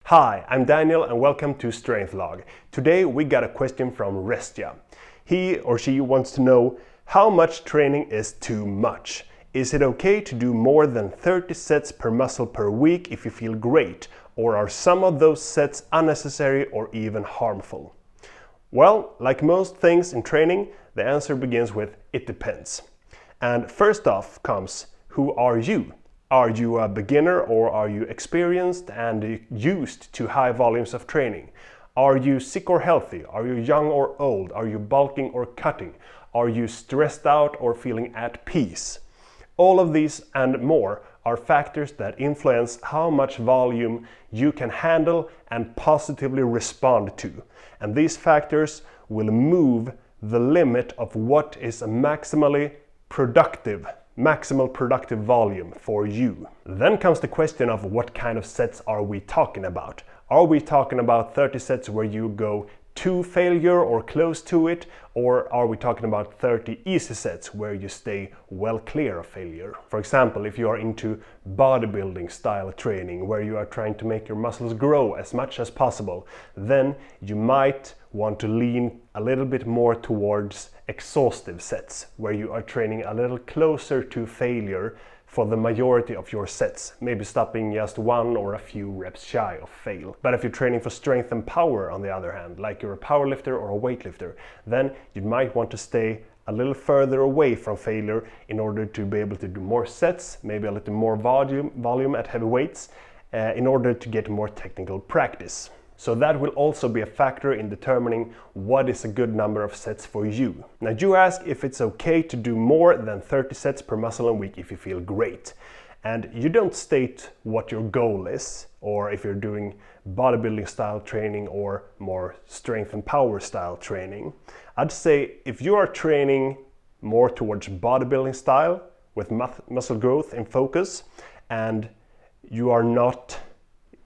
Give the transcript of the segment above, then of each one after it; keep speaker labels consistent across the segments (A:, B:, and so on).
A: Hi, I'm Daniel and welcome to Strength Log. Today we got a question from Restia. He or she wants to know how much training is too much. Is it okay to do more than 30 sets per muscle per week if you feel great? Or are some of those sets unnecessary or even harmful? Well, like most things in training, the answer begins with it depends. And first off comes, who are you? Are you a beginner or are you experienced and used to high volumes of training? Are you sick or healthy? Are you young or old? Are you bulking or cutting? Are you stressed out or feeling at peace? All of these and more are factors that influence how much volume you can handle and positively respond to. And these factors will move the limit of what is a maximal productive volume for you. Then comes the question of what kind of sets are we talking about? Are we talking about 30 sets where you go to failure or close to it? Or are we talking about 30 easy sets where you stay well clear of failure? For example, if you are into bodybuilding style training where you are trying to make your muscles grow as much as possible, then you might want to lean a little bit more towards exhaustive sets where you are training a little closer to failure for the majority of your sets, maybe stopping just one or a few reps shy of fail. But if you're training for strength and power on the other hand, like you're a powerlifter or a weightlifter, then you might want to stay a little further away from failure in order to be able to do more sets, maybe a little more volume at heavy weights, in order to get more technical practice. So that will also be a factor in determining what is a good number of sets for you. Now you ask if it's okay to do more than 30 sets per muscle and week if you feel great. And you don't state what your goal is, or if you're doing bodybuilding style training or more strength and power style training. I'd say if you are training more towards bodybuilding style with muscle growth in focus and you are not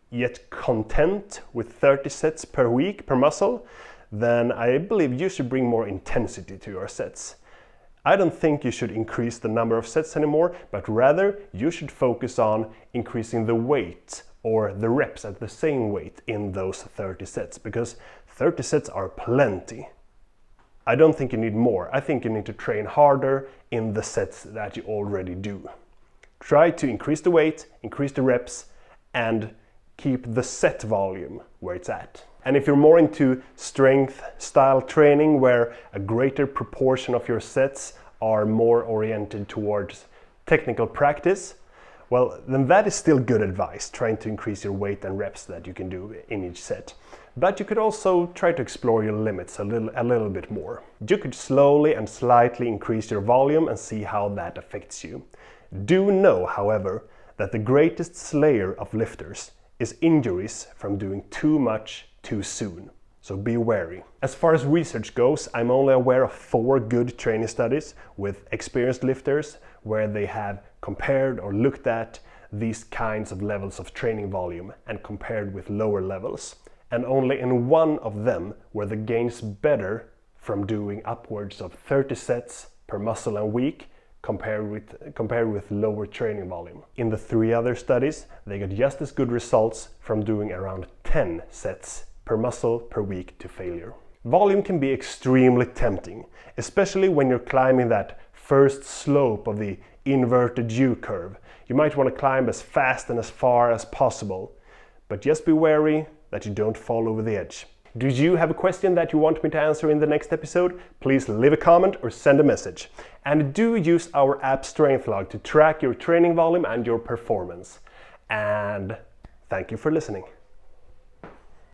A: yet content with 30 sets per week per muscle, then I believe you should bring more intensity to your sets. I don't think you should increase the number of sets anymore, but rather you should focus on increasing the weight or the reps at the same weight in those 30 sets, because 30 sets are plenty. I don't think you need more. I think you need to train harder in the sets that you already do. Try to increase the weight, increase the reps, and keep the set volume where it's at. And if you're more into strength style training where a greater proportion of your sets are more oriented towards technical practice, well, then that is still good advice, trying to increase your weight and reps that you can do in each set. But you could also try to explore your limits a little bit more. You could slowly and slightly increase your volume and see how that affects you. Do know, however, that the greatest slayer of lifters is injuries from doing too much too soon. So be wary. As far as research goes, I'm only aware of 4 good training studies with experienced lifters where they have compared or looked at these kinds of levels of training volume and compared with lower levels. And only in one of them were the gains better from doing upwards of 30 sets per muscle and week compared with lower training volume. In the 3 other studies, they got just as good results from doing around 10 sets per muscle per week to failure. Volume can be extremely tempting, especially when you're climbing that first slope of the inverted U curve. You might want to climb as fast and as far as possible, but just be wary that you don't fall over the edge. Do you have a question that you want me to answer in the next episode? Please leave a comment or send a message. And do use our app Strength Log to track your training volume and your performance. And thank you for listening.